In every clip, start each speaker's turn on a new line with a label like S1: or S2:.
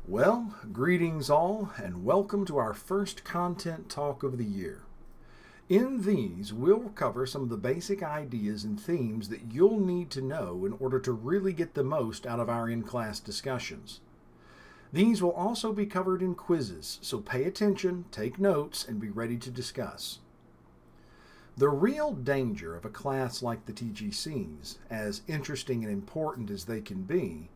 S1: Well, greetings all, and welcome to our first content talk of the year. In these, we'll cover some of the basic ideas and themes that you'll need to know in order to really get the most out of our in-class discussions. These will also be covered in quizzes, so pay attention, take notes, and be ready to discuss. The real danger of a class like the TGCs, as interesting and important as they can be,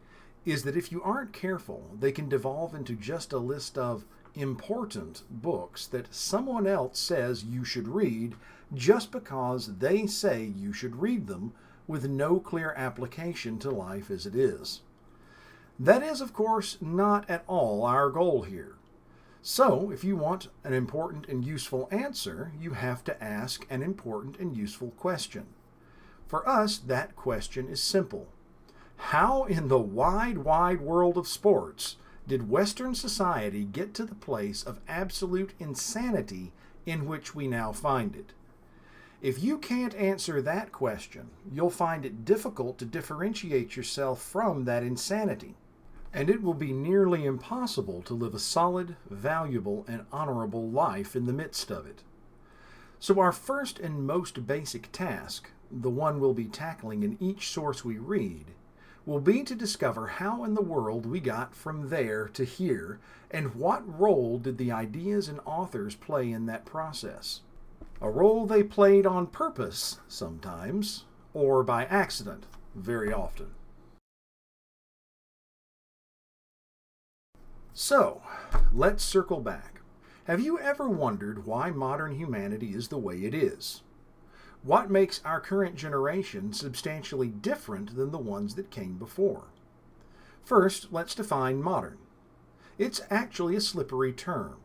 S1: is that if you aren't careful, they can devolve into just a list of important books that someone else says you should read just because they say you should read them, with no clear application to life as it is. That is, of course, not at all our goal here. So, if you want an important and useful answer, you have to ask an important and useful question. For us, that question is simple. How in the wide world of sports did Western society get to the place of absolute insanity in which we now find it? If you can't answer that question, you'll find it difficult to differentiate yourself from that insanity, and it will be nearly impossible to live a solid, valuable, and honorable life in the midst of it. So our first and most basic task, the one we'll be tackling in each source we read, will be to discover how in the world we got from there to here, and what role did the ideas and authors play in that process. A role they played on purpose sometimes, or by accident very often. So, let's circle back. Have you ever wondered why modern humanity is the way it is? What makes our current generation substantially different than the ones that came before? First, let's define modern. It's actually a slippery term.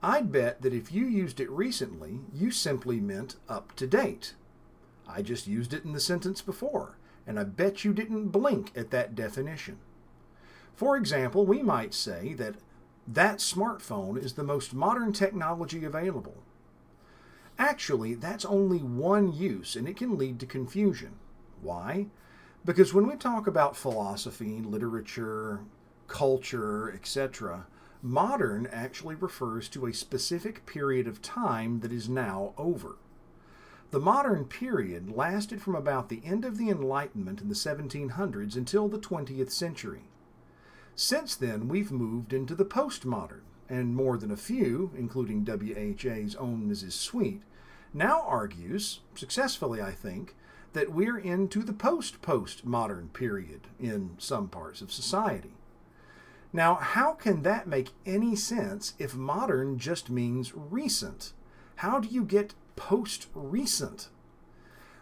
S1: I'd bet that if you used it recently, you simply meant up to date. I just used it in the sentence before, and I bet you didn't blink at that definition. For example, we might say that smartphone is the most modern technology available. Actually, that's only one use, and it can lead to confusion. Why? Because when we talk about philosophy, literature, culture, etc., modern actually refers to a specific period of time that is now over. The modern period lasted from about the end of the Enlightenment in the 1700s until the 20th century. Since then, we've moved into the postmodern, and more than a few, including WHA's own Mrs. Sweet, now argues, successfully I think, that we're into the post-postmodern period in some parts of society. Now, how can that make any sense if modern just means recent? How do you get post-recent?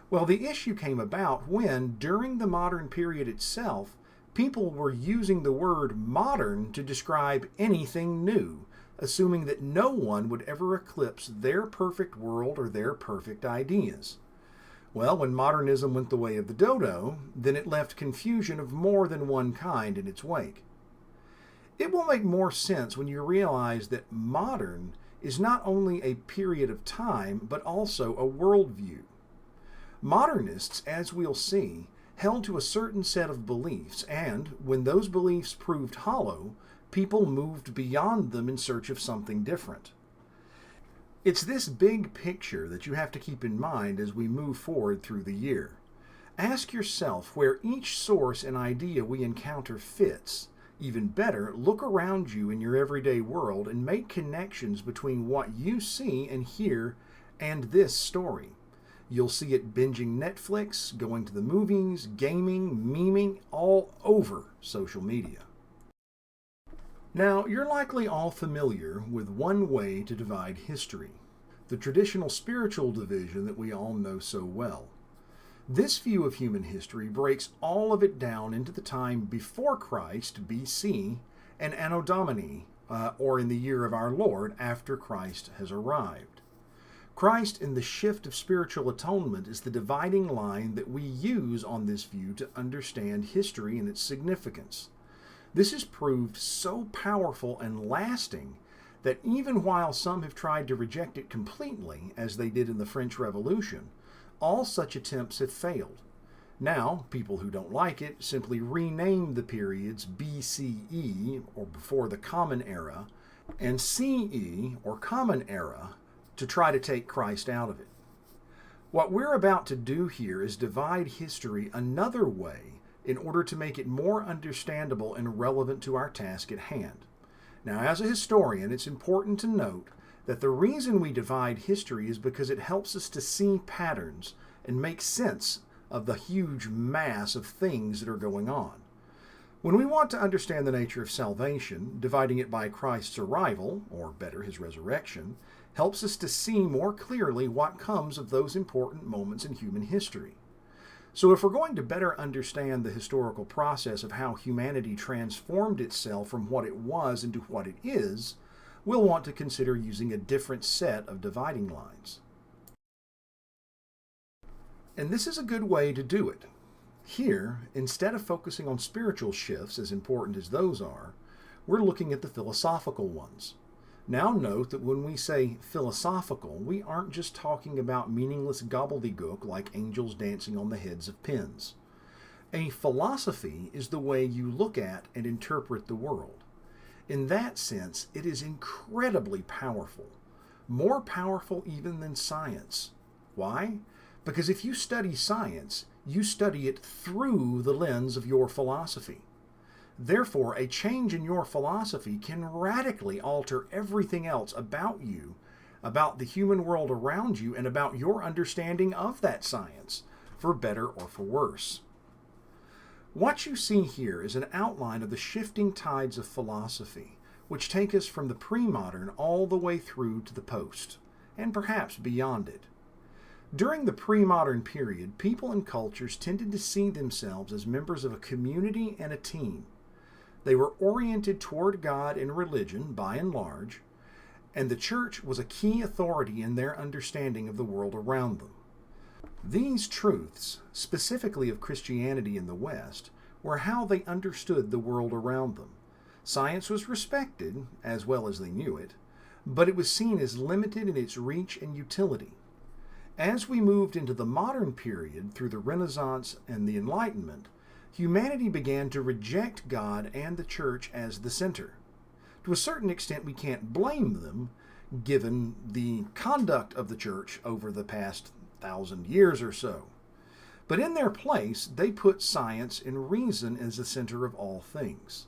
S1: Well, the issue came about when, during the modern period itself, people were using the word modern to describe anything new, assuming that no one would ever eclipse their perfect world or their perfect ideas. Well, when modernism went the way of the dodo, then it left confusion of more than one kind in its wake. It will make more sense when you realize that modern is not only a period of time, but also a worldview. Modernists, as we'll see, held to a certain set of beliefs, and when those beliefs proved hollow, people moved beyond them in search of something different. It's this big picture that you have to keep in mind as we move forward through the year. Ask yourself where each source and idea we encounter fits. Even better, look around you in your everyday world and make connections between what you see and hear and this story. You'll see it binging Netflix, going to the movies, gaming, memeing, all over social media. Now, you're likely all familiar with one way to divide history, the traditional spiritual division that we all know so well. This view of human history breaks all of it down into the time before Christ, BC, and Anno Domini, or in the year of our Lord, after Christ has arrived. Christ in the shift of spiritual atonement is the dividing line that we use on this view to understand history and its significance. This has proved so powerful and lasting that even while some have tried to reject it completely, as they did in the French Revolution, all such attempts have failed. Now, people who don't like it simply rename the periods BCE, or before the Common Era, and CE, or Common Era, to try to take Christ out of it. What we're about to do here is divide history another way in order to make it more understandable and relevant to our task at hand. Now, as a historian, it's important to note that the reason we divide history is because it helps us to see patterns and make sense of the huge mass of things that are going on. When we want to understand the nature of salvation, dividing it by Christ's arrival, or better, his resurrection, helps us to see more clearly what comes of those important moments in human history. So if we're going to better understand the historical process of how humanity transformed itself from what it was into what it is, we'll want to consider using a different set of dividing lines. And this is a good way to do it. Here, instead of focusing on spiritual shifts, as important as those are, we're looking at the philosophical ones. Now note that when we say philosophical, we aren't just talking about meaningless gobbledygook like angels dancing on the heads of pins. A philosophy is the way you look at and interpret the world. In that sense, it is incredibly powerful, more powerful even than science. Why? Because if you study science, you study it through the lens of your philosophy. Therefore, a change in your philosophy can radically alter everything else about you, about the human world around you, and about your understanding of that science, for better or for worse. What you see here is an outline of the shifting tides of philosophy, which take us from the pre-modern all the way through to the post, and perhaps beyond it. During the pre-modern period, people and cultures tended to see themselves as members of a community and a team. They were oriented toward God and religion, by and large, and the church was a key authority in their understanding of the world around them. These truths, specifically of Christianity in the West, were how they understood the world around them. Science was respected, as well as they knew it, but it was seen as limited in its reach and utility. As we moved into the modern period through the Renaissance and the Enlightenment, humanity began to reject God and the church as the center. To a certain extent, we can't blame them, given the conduct of the church over the past 1,000 years or so. But in their place, they put science and reason as the center of all things.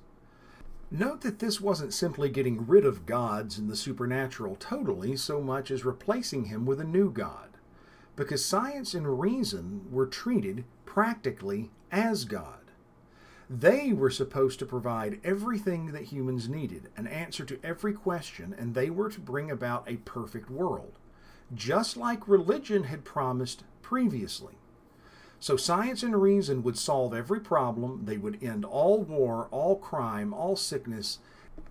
S1: Note that this wasn't simply getting rid of gods and the supernatural totally so much as replacing him with a new God, because science and reason were treated practically as God. They were supposed to provide everything that humans needed, an answer to every question, and they were to bring about a perfect world, just like religion had promised previously. So science and reason would solve every problem, they would end all war, all crime, all sickness,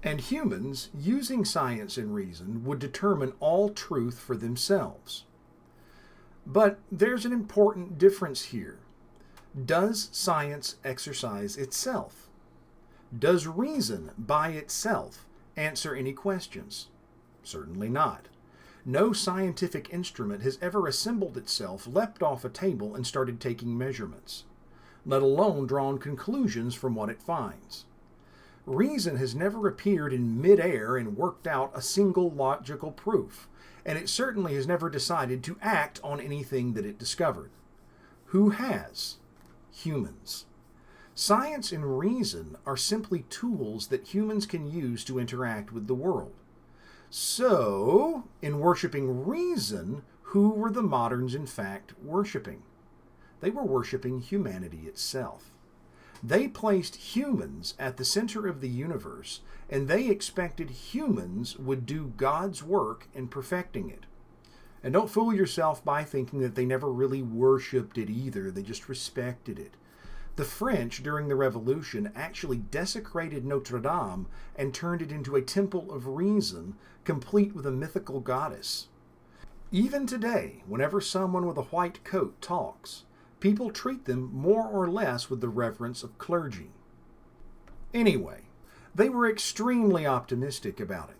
S1: and humans, using science and reason, would determine all truth for themselves. But there's an important difference here. Does science exercise itself? Does reason by itself answer any questions? Certainly not. No scientific instrument has ever assembled itself, leapt off a table, and started taking measurements, let alone drawn conclusions from what it finds. Reason has never appeared in midair and worked out a single logical proof, and it certainly has never decided to act on anything that it discovered. Who has? Humans. Science and reason are simply tools that humans can use to interact with the world. So, in worshiping reason, who were the moderns in fact worshiping? They were worshiping humanity itself. They placed humans at the center of the universe, and they expected humans would do God's work in perfecting it. And don't fool yourself by thinking that they never really worshipped it either, they just respected it. The French, during the Revolution, actually desecrated Notre Dame and turned it into a temple of reason, complete with a mythical goddess. Even today, whenever someone with a white coat talks, people treat them more or less with the reverence of clergy. Anyway, they were extremely optimistic about it.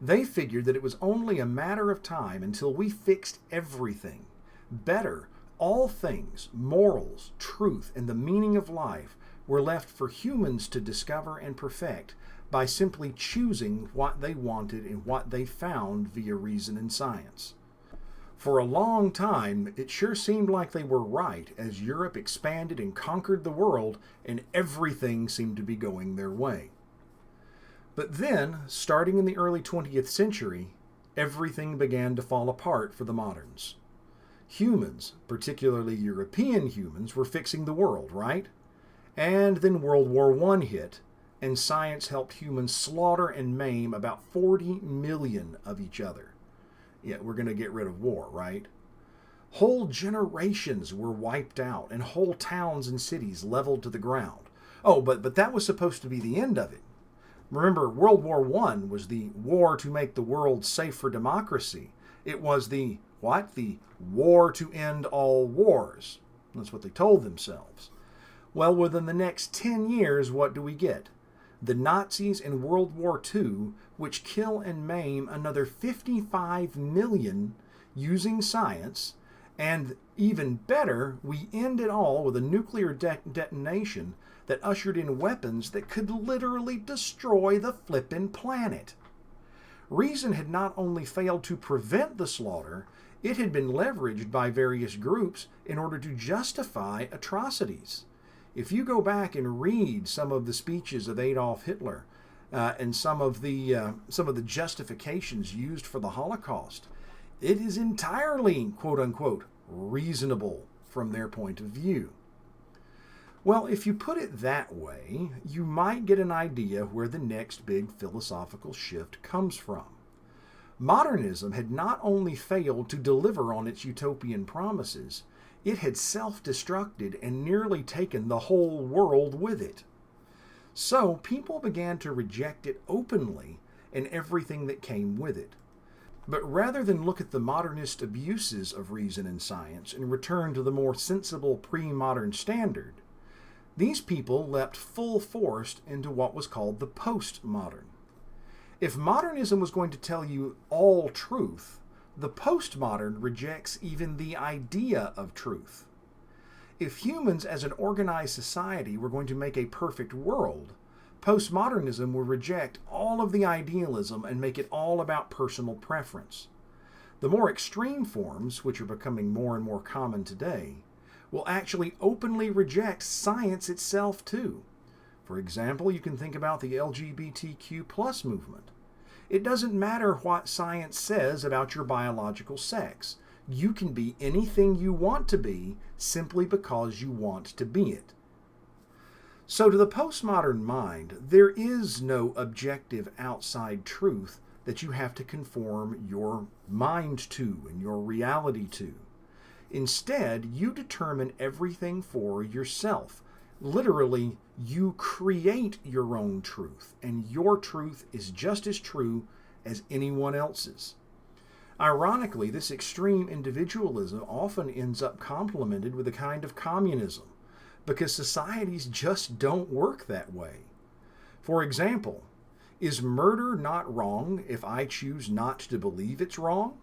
S1: They figured that it was only a matter of time until we fixed everything. Better, All things, morals, truth, and the meaning of life were left for humans to discover and perfect by simply choosing what they wanted and what they found via reason and science. For a long time, it sure seemed like they were right as Europe expanded and conquered the world and everything seemed to be going their way. But then, starting in the early 20th century, everything began to fall apart for the moderns. Humans, particularly European humans, were fixing the world, right? And then World War I hit, and science helped humans slaughter and maim about 40 million of each other. Yeah, we're going to get rid of war, right? Whole generations were wiped out and whole towns and cities leveled to the ground. Oh, but that was supposed to be the end of it. Remember, World War I was the war to make the world safe for democracy. It was the, what? The war to end all wars. That's what they told themselves. Well, within the next 10 years, what do we get? The Nazis in World War II, which kill and maim another 55 million using science, and even better, we end it all with a nuclear detonation that ushered in weapons that could literally destroy the flippin' planet. Reason had not only failed to prevent the slaughter, it had been leveraged by various groups in order to justify atrocities. If you go back and read some of the speeches of Adolf Hitler and some of the justifications used for the Holocaust, it is entirely, quote unquote, reasonable from their point of view. Well, if you put it that way, you might get an idea where the next big philosophical shift comes from. Modernism had not only failed to deliver on its utopian promises, it had self-destructed and nearly taken the whole world with it. So people began to reject it openly and everything that came with it. But rather than look at the modernist abuses of reason and science and return to the more sensible pre-modern standard, these people leapt full force into what was called the postmodern. If modernism was going to tell you all truth, the postmodern rejects even the idea of truth. If humans as an organized society were going to make a perfect world, postmodernism would reject all of the idealism and make it all about personal preference. The more extreme forms, which are becoming more and more common today, will actually openly reject science itself too. For example, you can think about the LGBTQ+ movement. It doesn't matter what science says about your biological sex. You can be anything you want to be simply because you want to be it. So to the postmodern mind, there is no objective outside truth that you have to conform your mind to and your reality to. Instead, you determine everything for yourself. Literally, you create your own truth, and your truth is just as true as anyone else's. Ironically, this extreme individualism often ends up complemented with a kind of communism, because societies just don't work that way. For example, is murder not wrong if I choose not to believe it's wrong?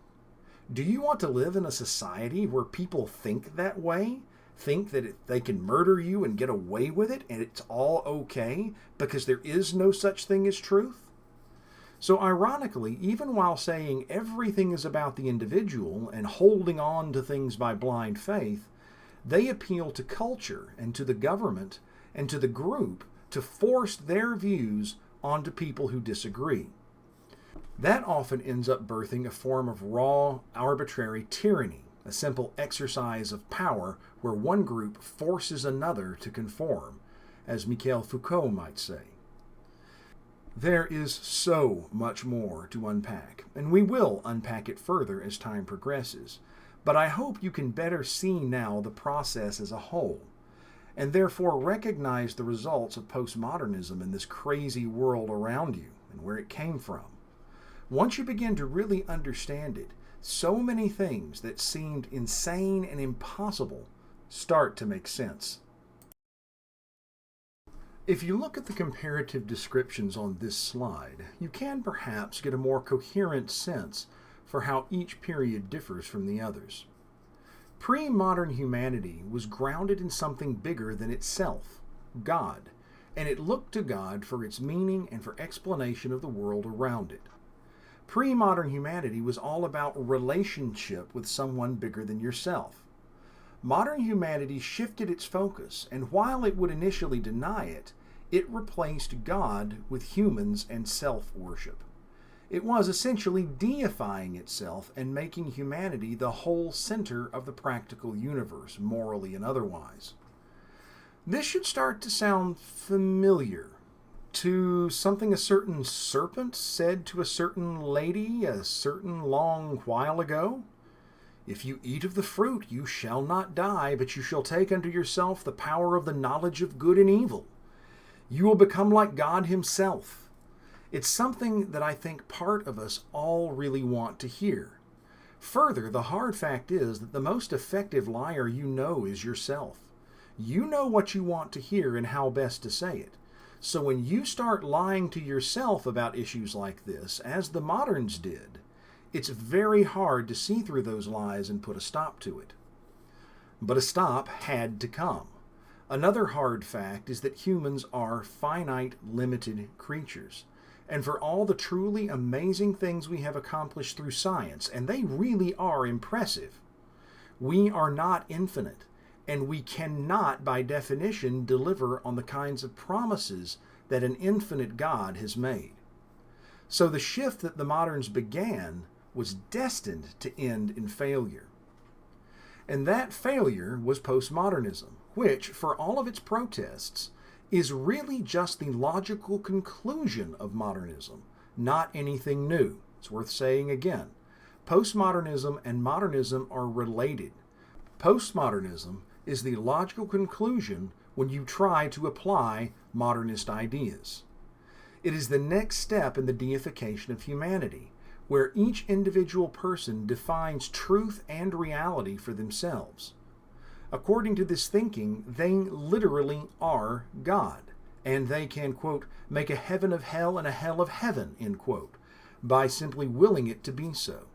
S1: Do you want to live in a society where people think that way? Think that they can murder you and get away with it and it's all okay because there is no such thing as truth? So ironically, even while saying everything is about the individual and holding on to things by blind faith, they appeal to culture and to the government and to the group to force their views onto people who disagree. That often ends up birthing a form of raw, arbitrary tyranny, a simple exercise of power where one group forces another to conform, as Michel Foucault might say. There is so much more to unpack, and we will unpack it further as time progresses, but I hope you can better see now the process as a whole, and therefore recognize the results of postmodernism in this crazy world around you and where it came from. Once you begin to really understand it, so many things that seemed insane and impossible start to make sense. If you look at the comparative descriptions on this slide, you can perhaps get a more coherent sense for how each period differs from the others. Pre-modern humanity was grounded in something bigger than itself, God, and it looked to God for its meaning and for explanation of the world around it. Pre-modern humanity was all about relationship with someone bigger than yourself. Modern humanity shifted its focus, and while it would initially deny it, it replaced God with humans and self-worship. It was essentially deifying itself and making humanity the whole center of the practical universe, morally and otherwise. This should start to sound familiar to something a certain serpent said to a certain lady a certain long while ago. If you eat of the fruit, you shall not die, but you shall take unto yourself the power of the knowledge of good and evil. You will become like God himself. It's something that I think part of us all really want to hear. Further, the hard fact is that the most effective liar you know is yourself. You know what you want to hear and how best to say it. So when you start lying to yourself about issues like this, as the moderns did, it's very hard to see through those lies and put a stop to it. But a stop had to come. Another hard fact is that humans are finite, limited creatures. And for all the truly amazing things we have accomplished through science, and they really are impressive, we are not infinite, and we cannot, by definition, deliver on the kinds of promises that an infinite God has made. So the shift that the moderns began was destined to end in failure. And that failure was postmodernism, which, for all of its protests, is really just the logical conclusion of modernism, not anything new. It's worth saying again. Postmodernism and modernism are related. Postmodernism is the logical conclusion when you try to apply modernist ideas. It is the next step in the deification of humanity, where each individual person defines truth and reality for themselves. According to this thinking, they literally are God, and they can, quote, make a heaven of hell and a hell of heaven, end quote, by simply willing it to be so.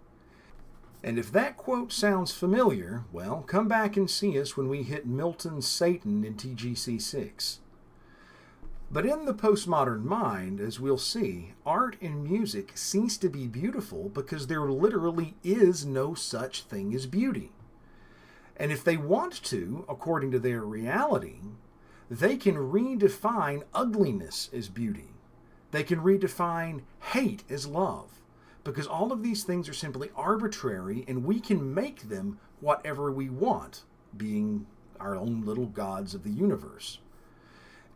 S1: And if that quote sounds familiar, well, come back and see us when we hit Milton's Satan in TGC 6. But in the postmodern mind, as we'll see, art and music cease to be beautiful because there literally is no such thing as beauty. And if they want to, according to their reality, they can redefine ugliness as beauty. They can redefine hate as love, because all of these things are simply arbitrary and we can make them whatever we want, being our own little gods of the universe.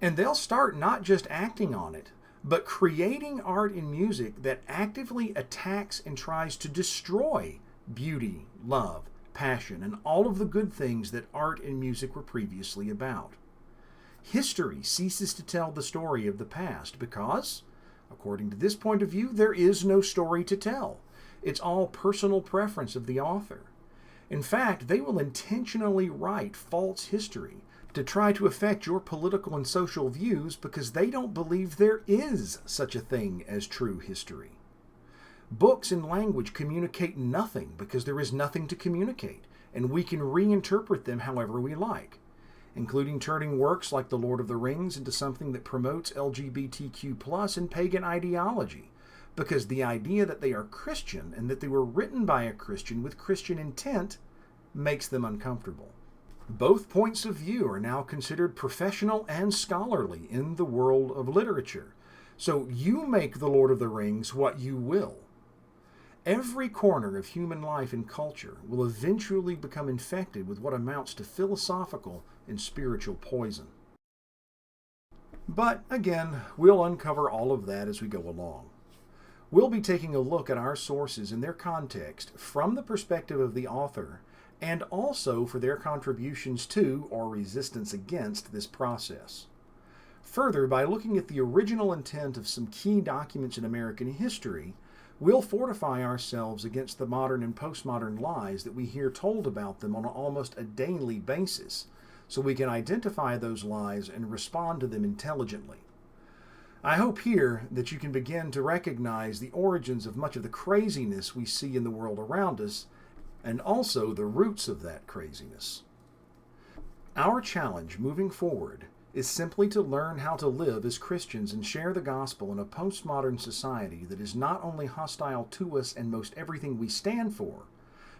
S1: And they'll start not just acting on it, but creating art and music that actively attacks and tries to destroy beauty, love, passion, and all of the good things that art and music were previously about. History ceases to tell the story of the past because, according to this point of view, there is no story to tell. It's all personal preference of the author. In fact, they will intentionally write false history to try to affect your political and social views because they don't believe there is such a thing as true history. Books and language communicate nothing because there is nothing to communicate, and we can reinterpret them however we like, including turning works like The Lord of the Rings into something that promotes LGBTQ+ and pagan ideology, because the idea that they are Christian and that they were written by a Christian with Christian intent makes them uncomfortable. Both points of view are now considered professional and scholarly in the world of literature, so you make The Lord of the Rings what you will. Every corner of human life and culture will eventually become infected with what amounts to philosophical and spiritual poison. But again, we'll uncover all of that as we go along. We'll be taking a look at our sources and their context from the perspective of the author, and also for their contributions to or resistance against this process. Further, by looking at the original intent of some key documents in American history, we'll fortify ourselves against the modern and postmodern lies that we hear told about them on almost a daily basis, so we can identify those lies and respond to them intelligently. I hope here that you can begin to recognize the origins of much of the craziness we see in the world around us, and also the roots of that craziness. Our challenge moving forward is simply to learn how to live as Christians and share the gospel in a postmodern society that is not only hostile to us and most everything we stand for,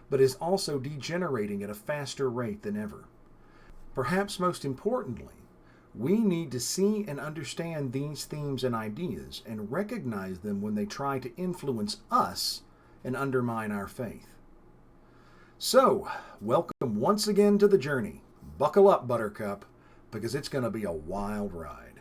S1: but is also degenerating at a faster rate than ever. Perhaps most importantly, we need to see and understand these themes and ideas and recognize them when they try to influence us and undermine our faith. So, welcome once again to the journey. Buckle up, Buttercup, because it's going to be a wild ride.